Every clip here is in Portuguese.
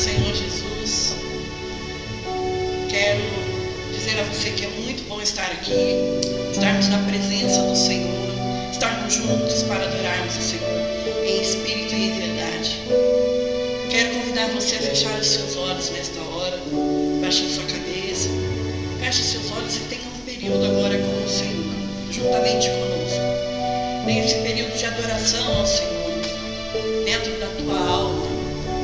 Senhor Jesus. Quero dizer a você que é muito bom estar aqui, estarmos na presença do Senhor, estarmos juntos para adorarmos o Senhor em espírito e em verdade. Quero convidar você a fechar os seus olhos nesta hora, baixe sua cabeça, feche seus olhos e tenha um período agora com o Senhor, juntamente conosco. Tenha esse período de adoração ao Senhor, dentro da tua alma,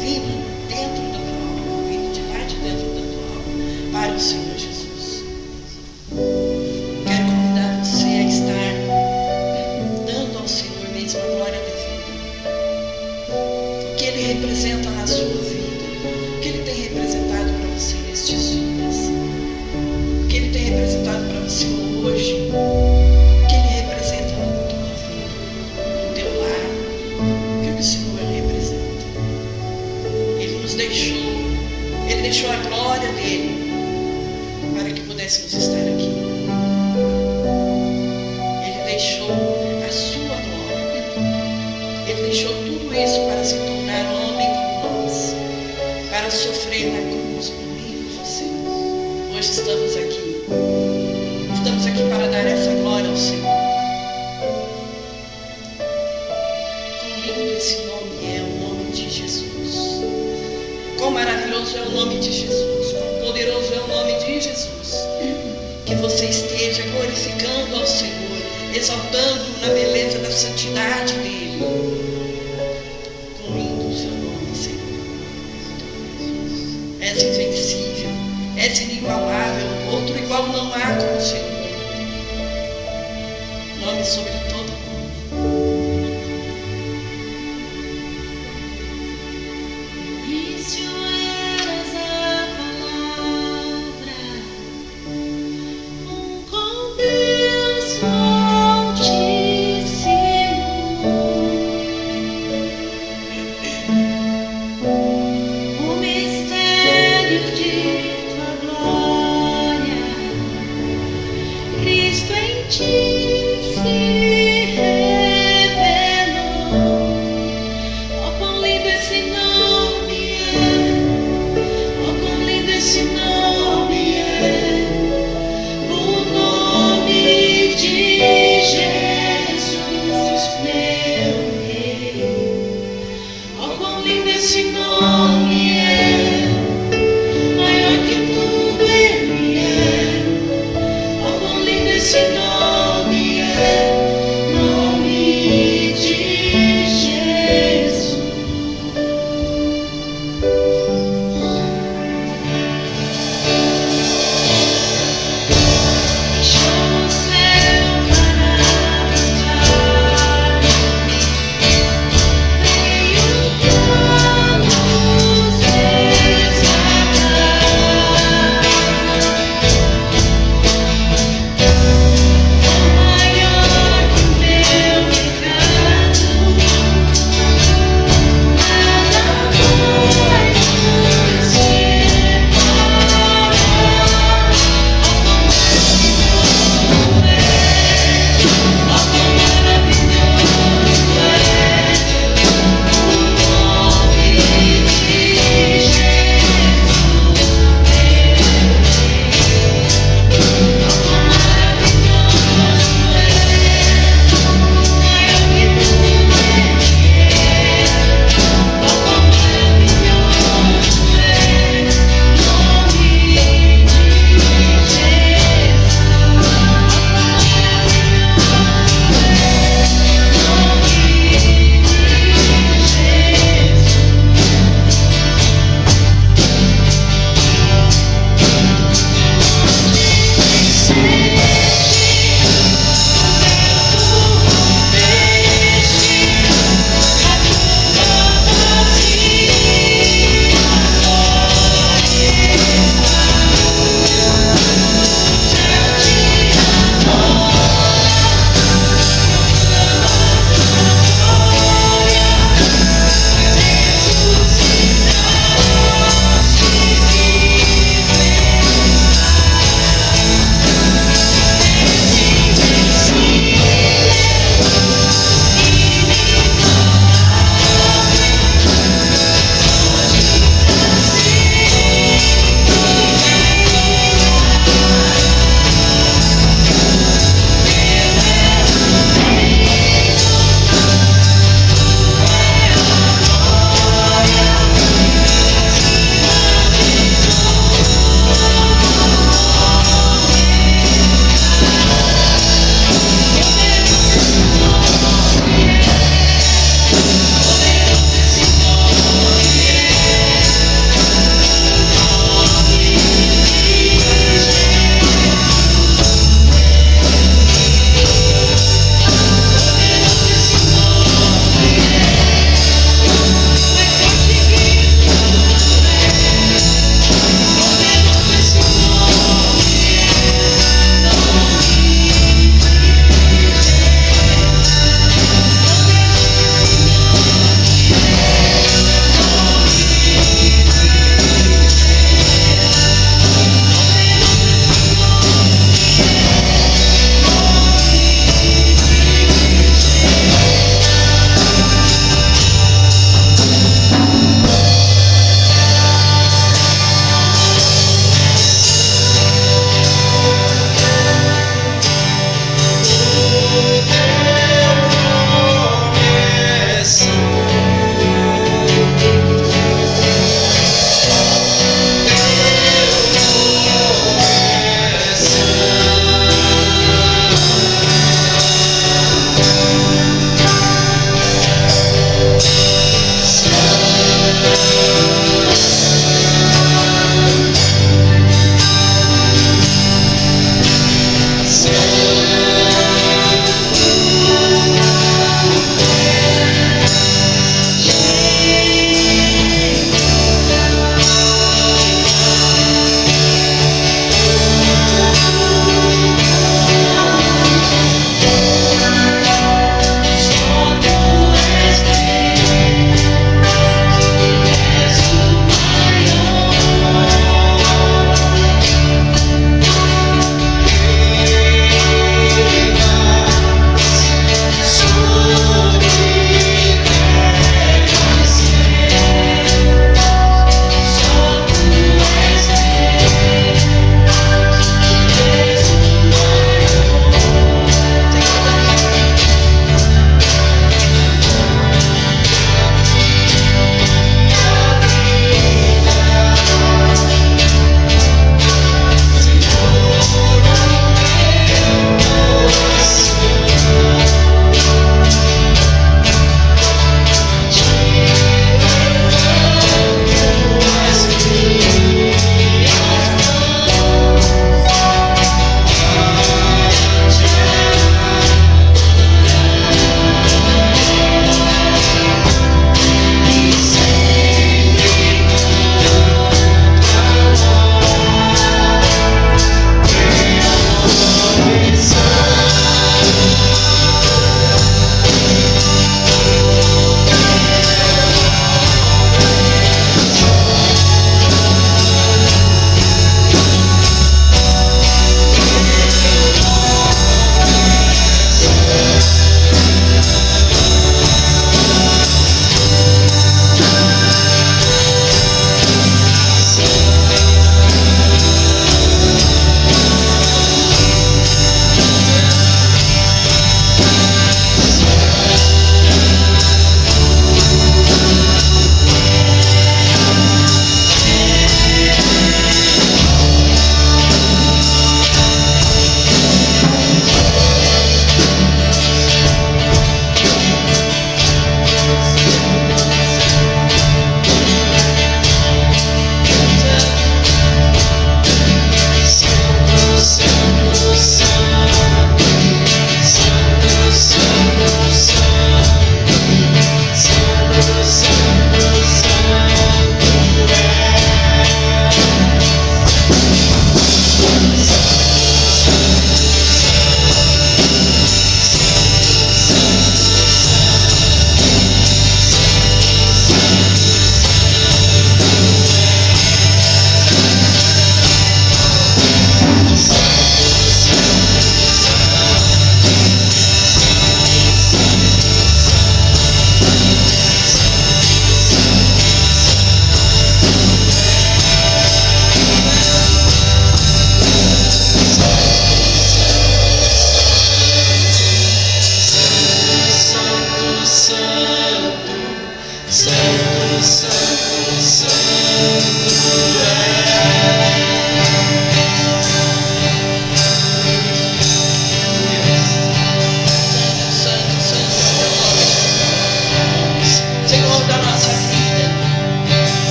vindo dentro da tua alma, vindo de lá de dentro da tua alma, para o Senhor Jesus. Quero convidar você a estar dando ao Senhor mesmo a glória devida. O que Ele representa na sua vida, o que Ele tem representado para você nestes dias, o que Ele tem representado para você hoje, o que Ele representa na tua vida, no teu lar, o que o Senhor representa. Ele deixou a glória dele para que pudéssemos estar aqui. Ele deixou a sua glória. Ele deixou tudo isso para se tornar homem como nós, para sofrer na cruz por mim e por você. Hoje estamos aqui. Estamos aqui para dar essa glória ao Senhor. Quão lindo esse nome é, o nome de Jesus. Quão maravilhoso é o nome de Jesus, quão poderoso é o nome de Jesus. Que você esteja glorificando ao Senhor, exaltando na beleza da santidade dEle. Quão lindo o seu nome, Senhor. És invencível, és inigualável, outro igual não há como o Senhor. Nome sobre todo nome.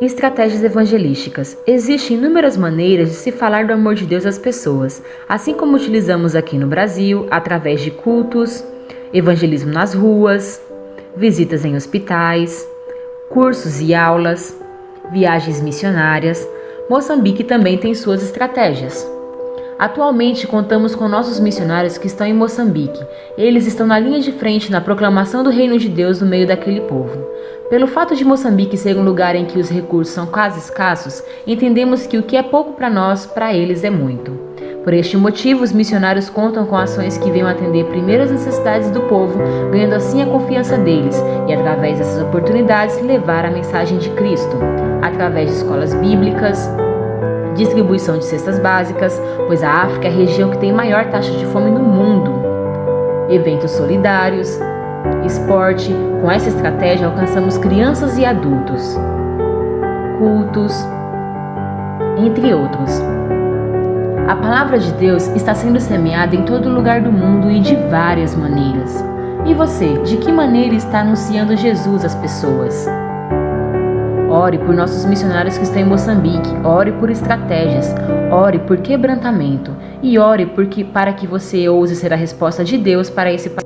Estratégias evangelísticas. Existem inúmeras maneiras de se falar do amor de Deus às pessoas, assim como utilizamos aqui no Brasil, através de cultos, evangelismo nas ruas, visitas em hospitais, cursos e aulas, viagens missionárias. Moçambique também tem suas estratégias. Atualmente contamos com nossos missionários que estão em Moçambique. Eles estão na linha de frente na proclamação do reino de Deus no meio daquele povo. Pelo fato de Moçambique ser um lugar em que os recursos são quase escassos, entendemos que o que é pouco para nós, para eles é muito. Por este motivo, os missionários contam com ações que venham atender primeiro as necessidades do povo, ganhando assim a confiança deles e, através dessas oportunidades, levar a mensagem de Cristo. Através de escolas bíblicas, distribuição de cestas básicas, pois a África é a região que tem maior taxa de fome no mundo. Eventos solidários, esporte. Com essa estratégia alcançamos crianças e adultos. Cultos, entre outros. A palavra de Deus está sendo semeada em todo lugar do mundo e de várias maneiras. E você, de que maneira está anunciando Jesus às pessoas? Ore por nossos missionários que estão em Moçambique, ore por estratégias, ore por quebrantamento e ore para que você ouse ser a resposta de Deus para esse país.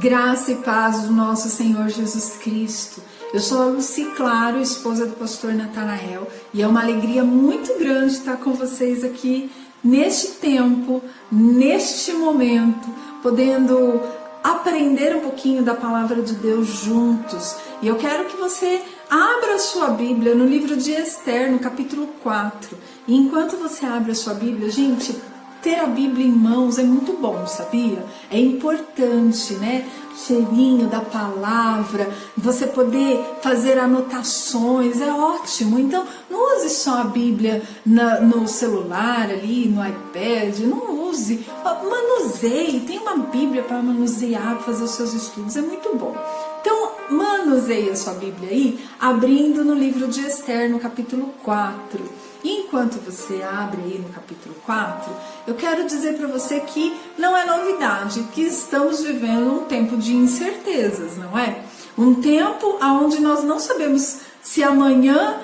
Graça e paz do nosso Senhor Jesus Cristo. Eu sou a Lucy Claro, esposa do pastor Natanael, e é uma alegria muito grande estar com vocês aqui neste tempo, neste momento, podendo aprender um pouquinho da palavra de Deus juntos. E eu quero que você abra a sua Bíblia no livro de Esther, no capítulo 4. E enquanto você abre a sua Bíblia, gente, ter a Bíblia em mãos é muito bom, sabia? É importante, né? Cheirinho da palavra, você poder fazer anotações, é ótimo. Então, não use só a Bíblia no celular ali, no iPad, não use. Manuseie, tem uma Bíblia para manusear, para fazer os seus estudos, é muito bom. Então, manuseie a sua Bíblia aí, abrindo no livro de Esther, no capítulo 4. E enquanto você abre aí no capítulo 4, eu quero dizer para você que não é novidade, que estamos vivendo um tempo de incertezas, não é? Um tempo onde nós não sabemos se amanhã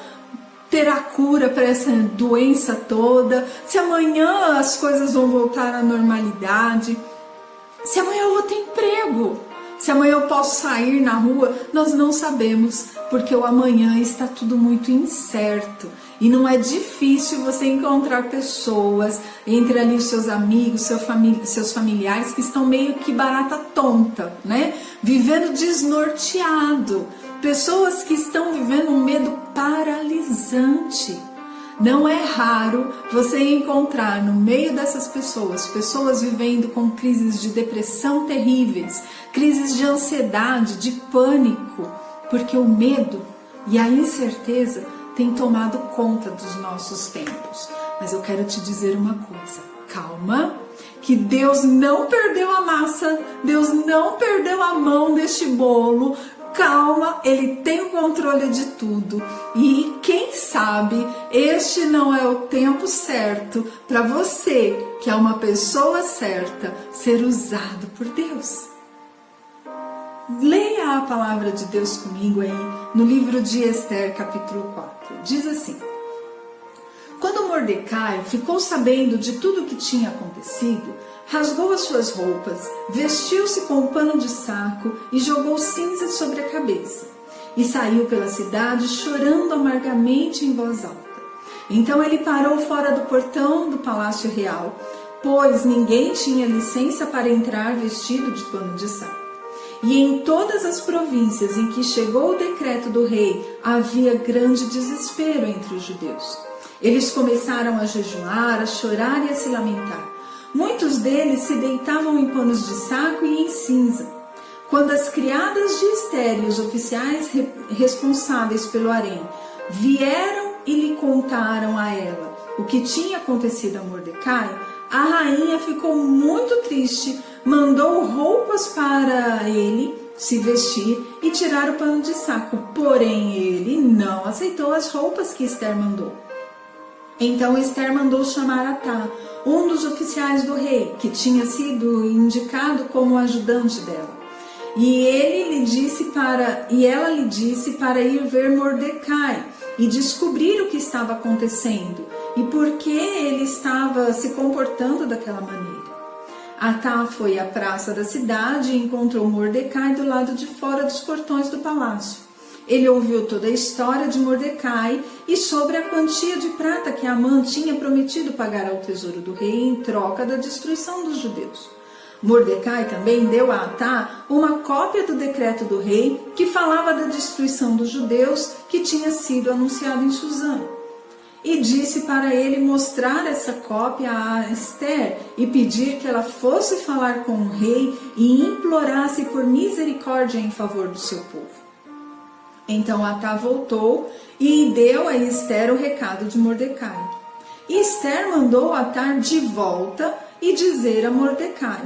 terá cura para essa doença toda, se amanhã as coisas vão voltar à normalidade, se amanhã eu vou ter emprego, se amanhã eu posso sair na rua, nós não sabemos, porque o amanhã está tudo muito incerto. E não é difícil você encontrar pessoas, entre ali os seus amigos, seus familiares, que estão meio que barata tonta, né? Vivendo desnorteado. Pessoas que estão vivendo um medo paralisante. Não é raro você encontrar no meio dessas pessoas, pessoas vivendo com crises de depressão terríveis, crises de ansiedade, de pânico, porque o medo e a incerteza tem tomado conta dos nossos tempos. Mas eu quero te dizer uma coisa, calma, que Deus não perdeu a massa, Deus não perdeu a mão deste bolo. Calma, Ele tem o controle de tudo. E quem sabe este não é o tempo certo para você, que é uma pessoa certa, ser usado por Deus. Leia a palavra de Deus comigo aí no livro de Esther, capítulo 4. Diz assim: quando Mordecai ficou sabendo de tudo o que tinha acontecido, rasgou as suas roupas, vestiu-se com um pano de saco e jogou cinzas sobre a cabeça. E saiu pela cidade chorando amargamente em voz alta. Então ele parou fora do portão do palácio real, pois ninguém tinha licença para entrar vestido de pano de saco. E em todas as províncias em que chegou o decreto do rei, havia grande desespero entre os judeus. Eles começaram a jejuar, a chorar e a se lamentar. Muitos deles se deitavam em panos de saco e em cinza. Quando as criadas de Esther e os oficiais responsáveis pelo harém vieram e lhe contaram a ela o que tinha acontecido a Mordecai, a rainha ficou muito triste, mandou roupas para ele se vestir e tirar o pano de saco. Porém, ele não aceitou as roupas que Esther mandou. Então Esther mandou chamar Atá, um dos oficiais do rei, que tinha sido indicado como ajudante dela. E ela lhe disse para ir ver Mordecai e descobrir o que estava acontecendo e por que ele estava se comportando daquela maneira. Atá foi à praça da cidade e encontrou Mordecai do lado de fora dos portões do palácio. Ele ouviu toda a história de Mordecai e sobre a quantia de prata que Amã tinha prometido pagar ao tesouro do rei em troca da destruição dos judeus. Mordecai também deu a Atá uma cópia do decreto do rei que falava da destruição dos judeus que tinha sido anunciado em Susã. E disse para ele mostrar essa cópia a Esther e pedir que ela fosse falar com o rei e implorasse por misericórdia em favor do seu povo. Então Atá voltou e deu a Esther o recado de Mordecai. E Esther mandou Atá de volta e dizer a Mordecai: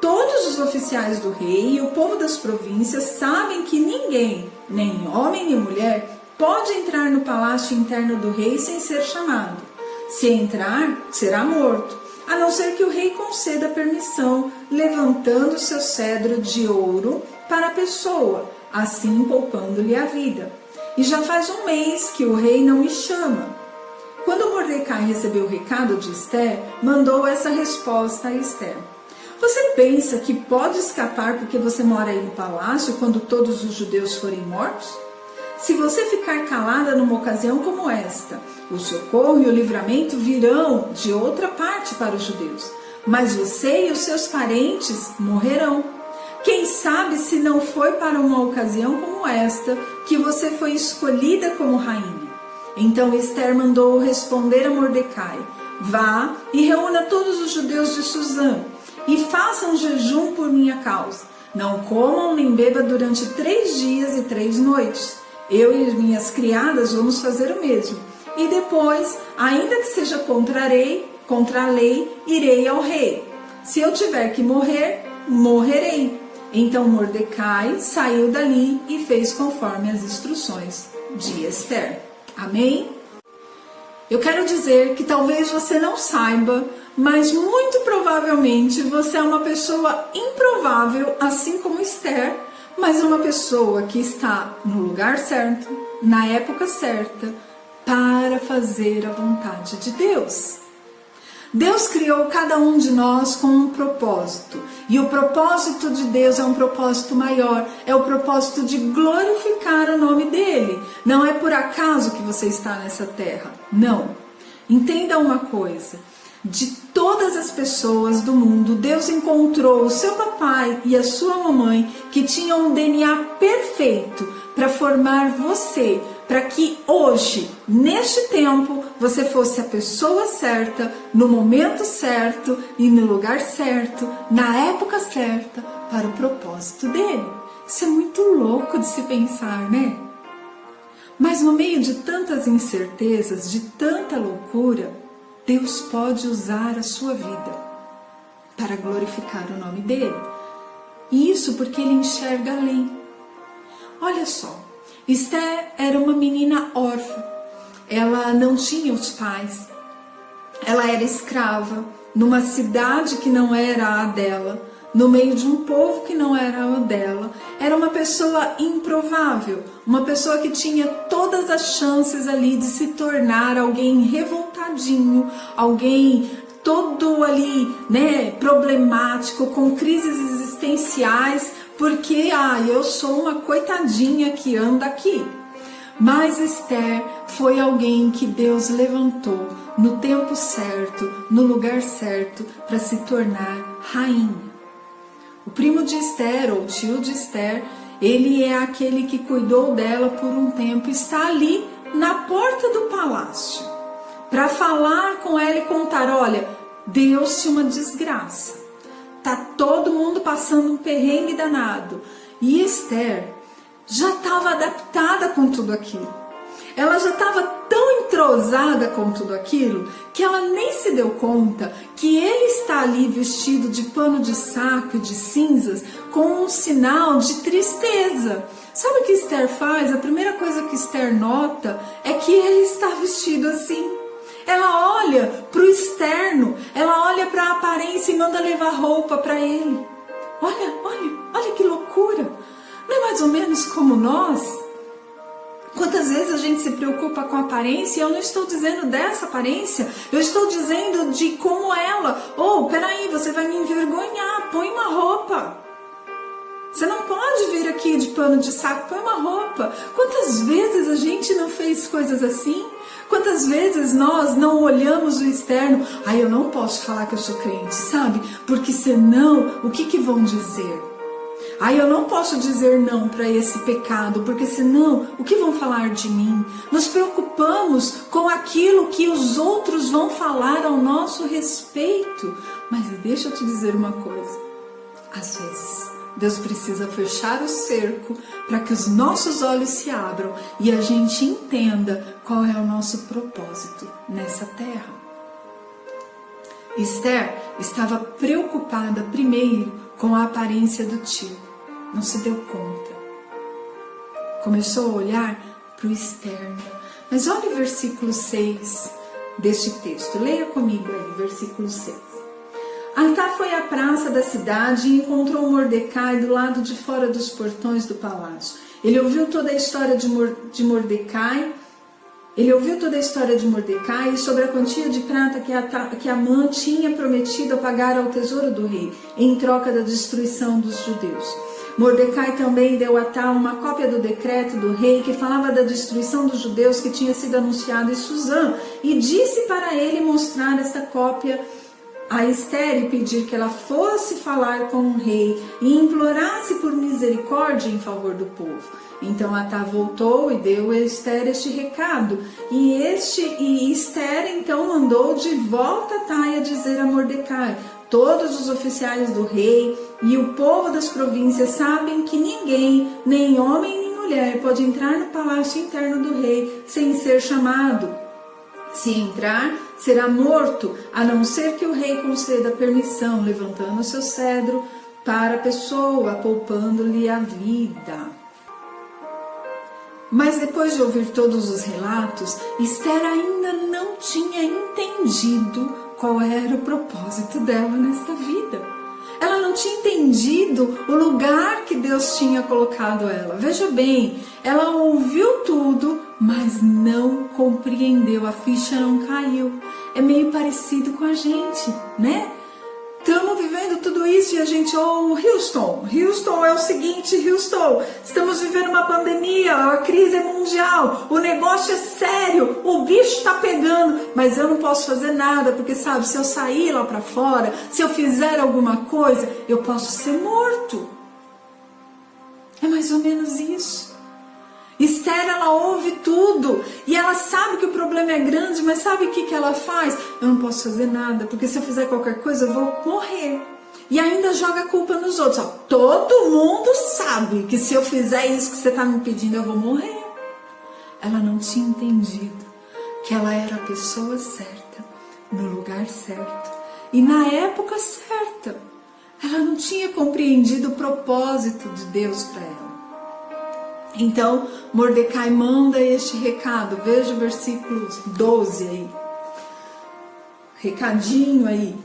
todos os oficiais do rei e o povo das províncias sabem que ninguém, nem homem nem mulher, pode entrar no palácio interno do rei sem ser chamado. Se entrar, será morto, a não ser que o rei conceda permissão, levantando seu cedro de ouro para a pessoa, assim poupando-lhe a vida. E já faz um mês que o rei não me chama. Quando Mordecai recebeu o recado de Esther, mandou essa resposta a Esther: você pensa que pode escapar porque você mora aí no palácio quando todos os judeus forem mortos? Se você ficar calada numa ocasião como esta, o socorro e o livramento virão de outra parte para os judeus, mas você e os seus parentes morrerão. Quem sabe se não foi para uma ocasião como esta que você foi escolhida como rainha. Então Esther mandou responder a Mordecai: vá e reúna todos os judeus de Susã e façam jejum por minha causa. Não comam nem bebam durante 3 dias e 3 noites. Eu e minhas criadas vamos fazer o mesmo. E depois, ainda que seja contra a lei, irei ao rei. Se eu tiver que morrer, morrerei. Então Mordecai saiu dali e fez conforme as instruções de Esther. Amém? Eu quero dizer que talvez você não saiba, mas muito provavelmente você é uma pessoa improvável, assim como Esther, mas uma pessoa que está no lugar certo, na época certa, para fazer a vontade de Deus. Deus criou cada um de nós com um propósito. E o propósito de Deus é um propósito maior. É o propósito de glorificar o nome dEle. Não é por acaso que você está nessa terra. Não. Entenda uma coisa. De todas as pessoas do mundo, Deus encontrou o seu papai e a sua mamãe que tinham um DNA perfeito para formar você, para que hoje, neste tempo, você fosse a pessoa certa, no momento certo e no lugar certo, na época certa, para o propósito dele. Isso é muito louco de se pensar, né? Mas no meio de tantas incertezas, de tanta loucura, Deus pode usar a sua vida. para glorificar o nome dele. Isso porque ele enxerga além. Olha só, Esther era uma menina órfã, ela não tinha os pais, ela era escrava, numa cidade que não era a dela, no meio de um povo que não era o dela. Era uma pessoa improvável, uma pessoa que tinha todas as chances ali de se tornar alguém revoltadinho, alguém todo ali, né, problemático, com crises existenciais, porque eu sou uma coitadinha que anda aqui. Mas Esther foi alguém que Deus levantou no tempo certo, no lugar certo, para se tornar rainha. O primo de Esther, ou tio de Esther, ele é aquele que cuidou dela por um tempo, está ali na porta do palácio, para falar com ela e contar, olha, deu-se uma desgraça, tá todo mundo passando um perrengue danado. E Esther já estava adaptada com tudo aquilo. Ela já estava tão entrosada com tudo aquilo que ela nem se deu conta que ele está ali vestido de pano de saco e de cinzas com um sinal de tristeza. Sabe o que Esther faz? A primeira coisa que Esther nota é que ele está vestido assim. Ela olha para o externo, ela olha para a aparência e manda levar roupa para ele. Olha que loucura! Não é mais ou menos como nós? Quantas vezes a gente se preocupa com a aparência? Eu não estou dizendo dessa aparência, eu estou dizendo de como ela. Peraí, você vai me envergonhar, põe uma roupa. Você não pode vir aqui de pano de saco, põe uma roupa. Quantas vezes a gente não fez coisas assim? Quantas vezes nós não olhamos o externo? Eu não posso falar que eu sou crente, sabe? Porque senão, o que vão dizer? Eu não posso dizer não para esse pecado, porque senão, o que vão falar de mim? Nos preocupamos com aquilo que os outros vão falar ao nosso respeito. Mas deixa eu te dizer uma coisa. Às vezes, Deus precisa fechar o cerco para que os nossos olhos se abram e a gente entenda qual é o nosso propósito nessa terra. Esther estava preocupada primeiro com a aparência do tio. Não se deu conta. Começou a olhar para o externo. Mas olha o versículo 6 deste texto. Leia comigo aí, versículo 6. Atá foi à praça da cidade e encontrou Mordecai do lado de fora dos portões do palácio. Ele ouviu toda a história de Mordecai. Ele ouviu toda a história de Mordecai e sobre a quantia de prata que Amã tinha prometido a pagar ao tesouro do rei, em troca da destruição dos judeus. Mordecai também deu a Atá uma cópia do decreto do rei que falava da destruição dos judeus que tinha sido anunciado em Susã e disse para ele mostrar esta cópia a Esther e pedir que ela fosse falar com o rei e implorasse por misericórdia em favor do povo. Então Atá voltou e deu a Esther este recado. E Esther então mandou de volta Atá a dizer a Mordecai: todos os oficiais do rei e o povo das províncias sabem que ninguém, nem homem nem mulher, pode entrar no palácio interno do rei sem ser chamado. Se entrar, será morto, a não ser que o rei conceda permissão, levantando o seu cedro para a pessoa, poupando-lhe a vida. Mas depois de ouvir todos os relatos, Esther ainda não tinha entendido qual era o propósito dela nesta vida. Ela não tinha entendido o lugar que Deus tinha colocado ela. Veja bem, ela ouviu tudo, mas não compreendeu, a ficha não caiu. É meio parecido com a gente, né? Estamos vivendo tudo isso e a gente, Houston é o seguinte, Houston, estamos vivendo uma pandemia, a crise é mundial, o negócio é sério, o bicho está pegando, mas eu não posso fazer nada, porque sabe, se eu sair lá para fora, se eu fizer alguma coisa, eu posso ser morto. É mais ou menos isso. Esther, ela ouve tudo e ela sabe que o problema é grande, mas sabe o que ela faz? Eu não posso fazer nada, porque se eu fizer qualquer coisa eu vou morrer. E ainda joga a culpa nos outros. Todo mundo sabe que se eu fizer isso que você está me pedindo, eu vou morrer. Ela não tinha entendido que ela era a pessoa certa, no lugar certo. e na época certa. Ela não tinha compreendido o propósito de Deus para ela. Então, Mordecai manda este recado. Veja o versículo 12 aí. Recadinho aí.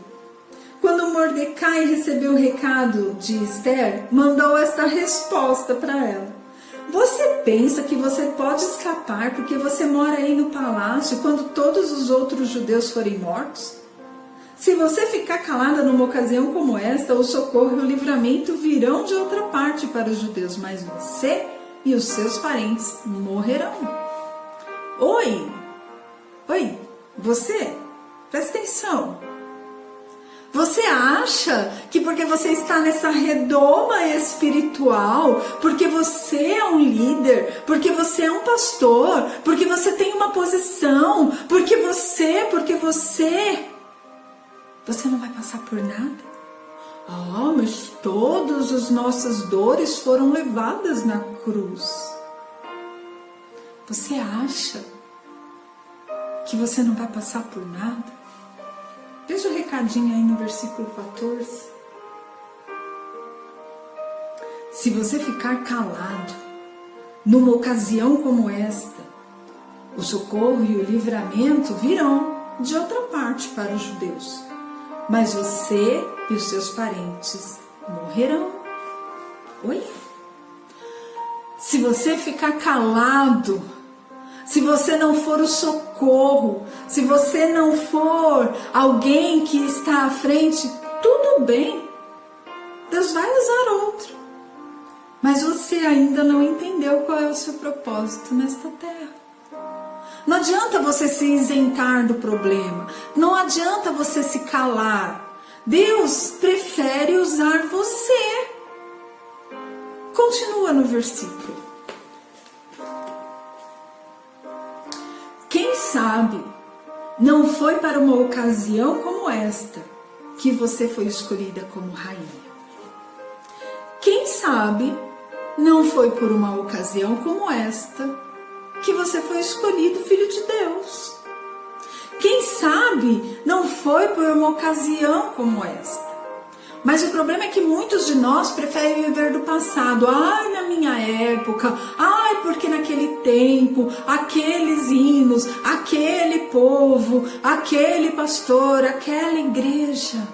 Quando Mordecai recebeu o recado de Esther, mandou esta resposta para ela. Você pensa que você pode escapar porque você mora aí no palácio quando todos os outros judeus forem mortos? Se você ficar calada numa ocasião como esta, o socorro e o livramento virão de outra parte para os judeus, mas você e os seus parentes morrerão. Oi, você, presta atenção. Você acha que porque você está nessa redoma espiritual, porque você é um líder, porque você é um pastor, porque você tem uma posição, porque você não vai passar por nada? Mas todas as nossas dores foram levadas na cruz. Você acha que você não vai passar por nada? Veja o recadinho aí no versículo 14. Se você ficar calado numa ocasião como esta, o socorro e o livramento virão de outra parte para os judeus, mas você e os seus parentes morrerão. Se você ficar calado, se você não for o socorro, se você não for alguém que está à frente, tudo bem, Deus vai usar outro. Mas você ainda não entendeu qual é o seu propósito nesta terra. Não adianta você se isentar do problema, não adianta você se calar. Deus prefere usar você. Continua no versículo. Quem sabe não foi para uma ocasião como esta que você foi escolhida como rainha. Quem sabe não foi por uma ocasião como esta que você foi escolhido filho de Deus. Quem sabe não foi por uma ocasião como esta. Mas o problema é que muitos de nós preferem viver do passado. Na minha época, porque naquele tempo, aqueles hinos, aquele povo, aquele pastor, aquela igreja.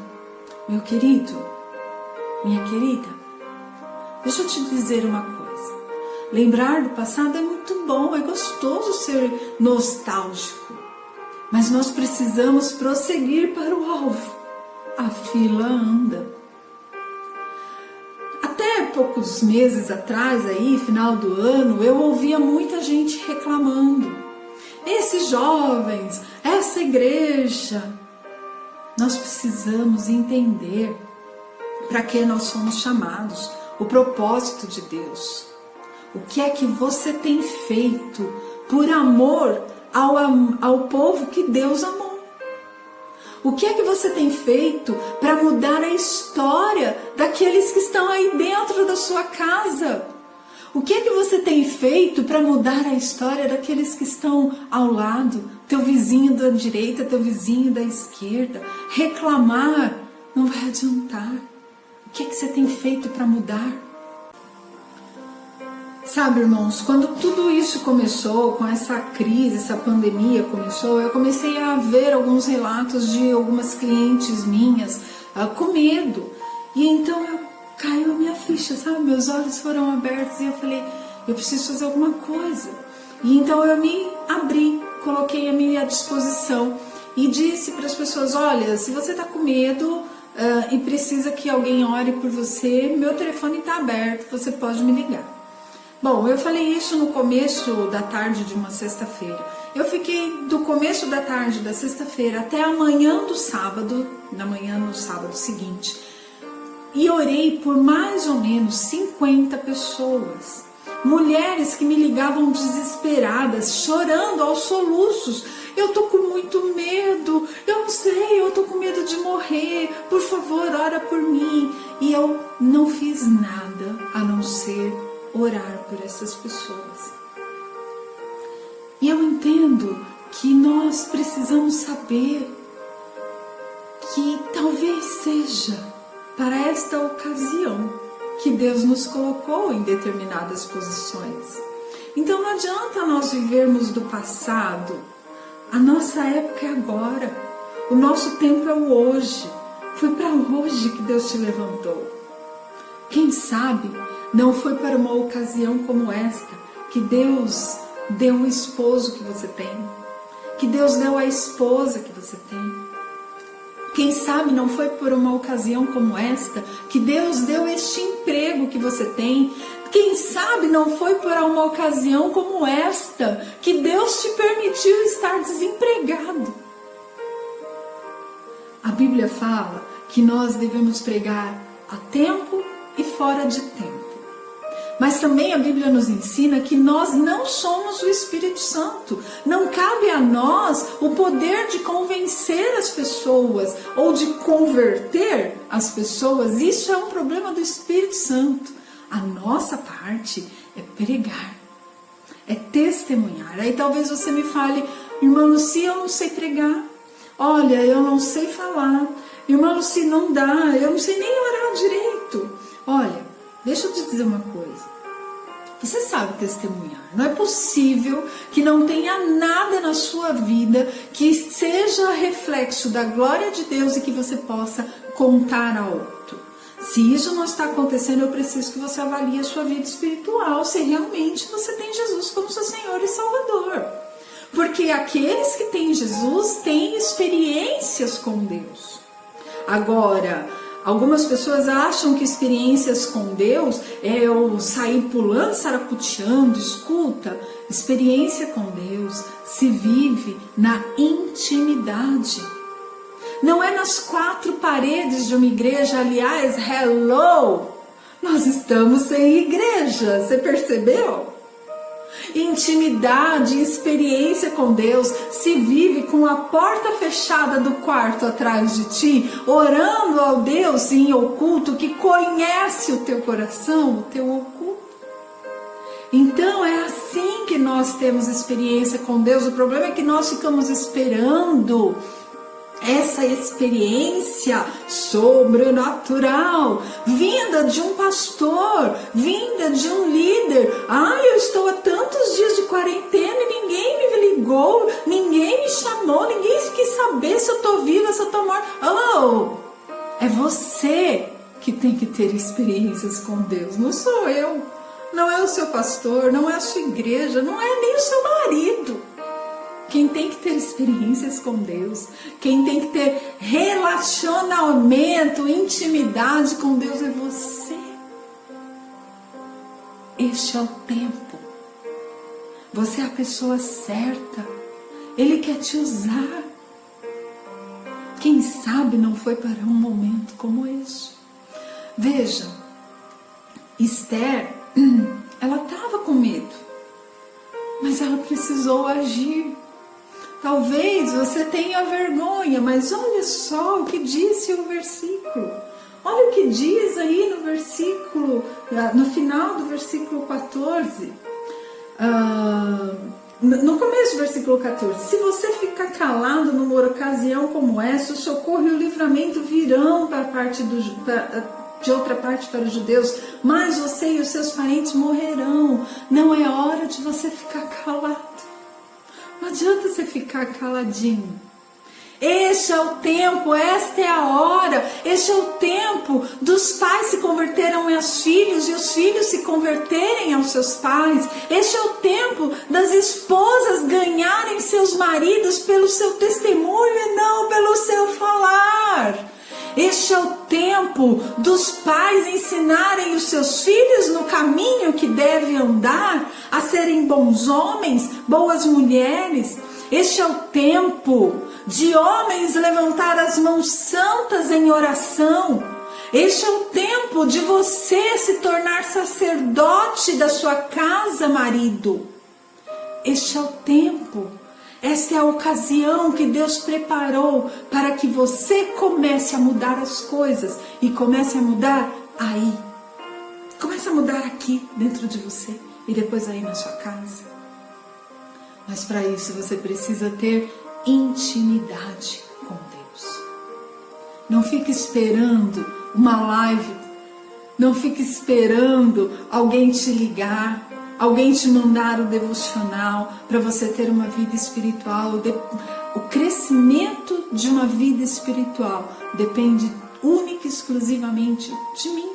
Meu querido, minha querida, deixa eu te dizer uma coisa. Lembrar do passado é muito bom, é gostoso ser nostálgico. Mas nós precisamos prosseguir para o alvo. A fila anda. Até poucos meses atrás, aí, final do ano, eu ouvia muita gente reclamando. Esses jovens, essa igreja. Nós precisamos entender para que nós somos chamados, o propósito de Deus. O que é que você tem feito por amor ao povo que Deus amou? O que é que você tem feito para mudar a história daqueles que estão aí dentro da sua casa? O que é que você tem feito para mudar a história daqueles que estão ao lado? Teu vizinho da direita, teu vizinho da esquerda. Reclamar não vai adiantar. O que é que você tem feito para mudar? Sabe, irmãos, quando tudo isso começou, com essa crise, essa pandemia começou, eu comecei a ver alguns relatos de algumas clientes minhas com medo. E então caiu a minha ficha, sabe? Meus olhos foram abertos e eu falei, eu preciso fazer alguma coisa. E então eu me abri, coloquei a minha disposição e disse para as pessoas, olha, se você está com medo e precisa que alguém ore por você, meu telefone está aberto, você pode me ligar. Bom, eu falei isso no começo da tarde de uma sexta-feira. Eu fiquei do começo da tarde da sexta-feira até a manhã do sábado, na manhã no sábado seguinte, e orei por mais ou menos 50 pessoas. Mulheres que me ligavam desesperadas, chorando aos soluços. Eu tô com muito medo, eu não sei, eu tô com medo de morrer, por favor, ora por mim. E eu não fiz nada a não ser orar por essas pessoas. E eu entendo que nós precisamos saber que talvez seja para esta ocasião que Deus nos colocou em determinadas posições. Então não adianta nós vivermos do passado. A nossa época é agora. O nosso tempo é o hoje. Foi para hoje que Deus te levantou. Quem sabe não foi para uma ocasião como esta que Deus deu o esposo que você tem, que Deus deu a esposa que você tem. Quem sabe não foi por uma ocasião como esta que Deus deu este emprego que você tem. Quem sabe não foi por uma ocasião como esta que Deus te permitiu estar desempregado. A Bíblia fala que nós devemos pregar a tempo e fora de tempo. Mas também a Bíblia nos ensina que nós não somos o Espírito Santo. Não cabe a nós o poder de convencer as pessoas ou de converter as pessoas. Isso é um problema do Espírito Santo. A nossa parte é pregar, é testemunhar. Aí talvez você me fale, irmã Lucy, eu não sei pregar. Olha, eu não sei falar. Irmã Lucy, não dá, eu não sei nem orar direito. Olha, deixa eu te dizer uma coisa. Você sabe testemunhar. Não é possível que não tenha nada na sua vida que seja reflexo da glória de Deus e que você possa contar a outro. Se isso não está acontecendo, eu preciso que você avalie a sua vida espiritual, se realmente você tem Jesus como seu Senhor e Salvador. Porque aqueles que têm Jesus têm experiências com Deus. Agora, algumas pessoas acham que experiências com Deus é eu sair pulando, saracuteando. Escuta, experiência com Deus se vive na intimidade. Não é nas quatro paredes de uma igreja. Aliás, hello, nós estamos sem igreja, você percebeu? Intimidade, experiência com Deus se vive com a porta fechada do quarto atrás de ti, orando ao Deus em oculto que conhece o teu coração, o teu oculto. Então é assim que nós temos experiência com Deus. O problema é que nós ficamos esperando essa experiência sobrenatural, vinda de um pastor, vinda de um líder. Eu estou há tantos dias de quarentena e ninguém me ligou, ninguém me chamou, ninguém quis saber se eu estou viva, se eu estou morta. É você que tem que ter experiências com Deus, não sou eu, não é o seu pastor, não é a sua igreja, não é nem o seu marido. Quem tem que ter experiências com Deus, quem tem que ter relacionamento, intimidade com Deus é você. Este é o tempo. Você é a pessoa certa. Ele quer te usar. Quem sabe não foi para um momento como este. Veja, Esther, ela estava com medo, mas ela precisou agir. Talvez você tenha vergonha, mas olha só o que disse o versículo. Olha o que diz aí no versículo, no final do versículo 14. No começo do versículo 14. Se você ficar calado numa ocasião como essa, o socorro e o livramento virão de outra parte para os judeus, mas você e os seus parentes morrerão. Não é hora de você ficar calado. Não adianta você ficar caladinho. Este é o tempo, esta é a hora. Este é o tempo dos pais se converterem aos filhos e os filhos se converterem aos seus pais. Este é o tempo das esposas ganharem seus maridos pelo seu testemunho e não pelo seu falar. Este é o tempo dos pais ensinarem os seus filhos no caminho que devem andar, a serem bons homens, boas mulheres. Este é o tempo de homens levantar as mãos santas em oração. Este é o tempo de você se tornar sacerdote da sua casa, marido. Este é o tempo. Esta é a ocasião que Deus preparou para que você comece a mudar as coisas e comece a mudar aí. Comece a mudar aqui dentro de você e depois aí na sua casa. Mas para isso você precisa ter intimidade com Deus. Não fique esperando uma live, não fique esperando alguém te ligar, alguém te mandar o devocional para você ter uma vida espiritual. O crescimento de uma vida espiritual depende única e exclusivamente de mim.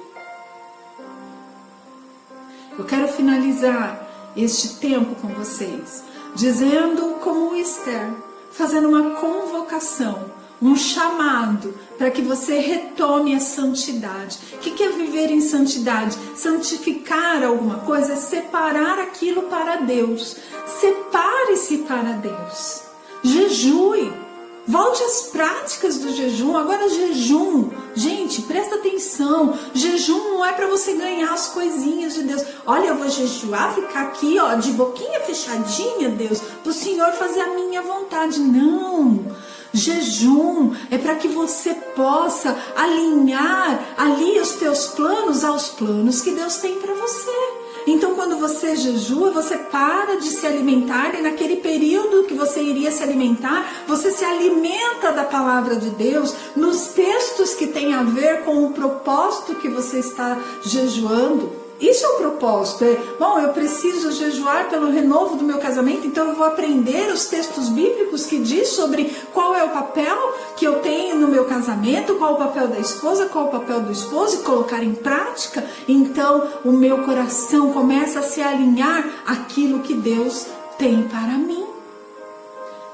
Eu quero finalizar este tempo com vocês dizendo como Esther, fazendo uma convocação, um chamado para que você retome a santidade. O que é viver em santidade? Santificar alguma coisa é separar aquilo para Deus. Separe-se para Deus. Jejue. Volte às práticas do jejum. Agora jejum, gente, presta atenção, jejum não é para você ganhar as coisinhas de Deus. Olha, eu vou jejuar, ficar aqui, ó, de boquinha fechadinha, Deus, para o Senhor fazer a minha vontade. Não, jejum é para que você possa alinhar ali os teus planos aos planos que Deus tem para você. Então, quando você jejua, você para de se alimentar e naquele período que você iria se alimentar, você se alimenta da palavra de Deus, nos textos que tem a ver com o propósito que você está jejuando. Isso é o propósito. Bom, eu preciso jejuar pelo renovo do meu casamento, então eu vou aprender os textos bíblicos que diz sobre qual é o papel que eu tenho no meu casamento, qual é o papel da esposa, qual é o papel do esposo, e colocar em prática. Então o meu coração começa a se alinhar àquilo que Deus tem para mim.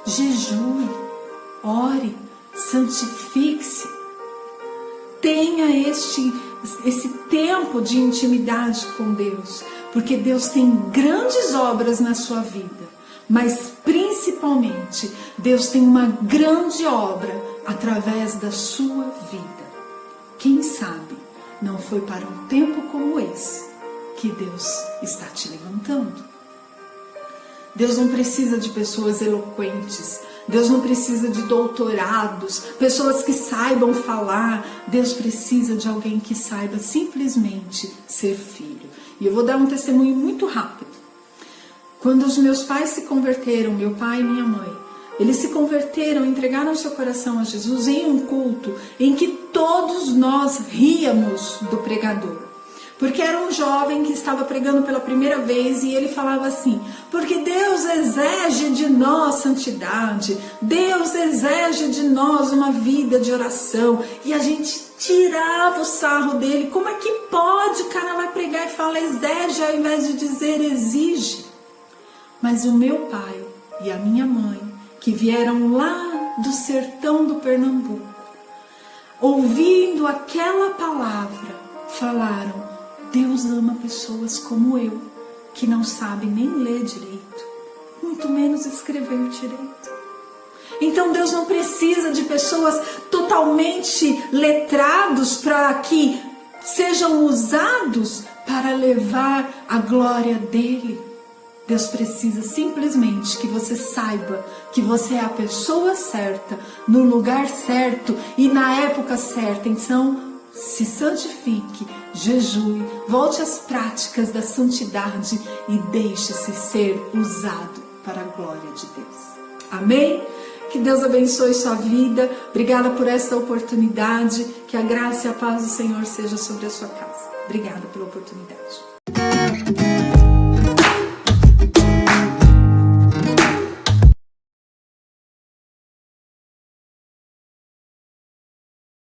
Jejue, ore, santifique-se. Tenha esse tempo de intimidade com Deus, porque Deus tem grandes obras na sua vida, mas principalmente Deus tem uma grande obra através da sua vida. Quem sabe não foi para um tempo como esse que Deus está te levantando. Deus não precisa de pessoas eloquentes, Deus não precisa de doutorados, pessoas que saibam falar. Deus precisa de alguém que saiba simplesmente ser filho. E eu vou dar um testemunho muito rápido. Quando os meus pais se converteram, meu pai e minha mãe, eles se converteram, entregaram seu coração a Jesus em um culto em que todos nós ríamos do pregador. Porque era um jovem que estava pregando pela primeira vez e ele falava assim: porque Deus exige de nós santidade, Deus exige de nós uma vida de oração. E a gente tirava o sarro dele. Como é que pode? O cara vai pregar e fala exige ao invés de dizer exige. Mas o meu pai e a minha mãe, que vieram lá do sertão do Pernambuco, ouvindo aquela palavra, falaram: Deus ama pessoas como eu, que não sabem nem ler direito, muito menos escrever direito. Então Deus não precisa de pessoas totalmente letrados para que sejam usados para levar a glória dele. Deus precisa simplesmente que você saiba que você é a pessoa certa, no lugar certo e na época certa. Então, se santifique, jejue, volte às práticas da santidade e deixe-se ser usado para a glória de Deus. Amém? Que Deus abençoe sua vida. Obrigada por essa oportunidade. Que a graça e a paz do Senhor seja sobre a sua casa. Obrigada pela oportunidade.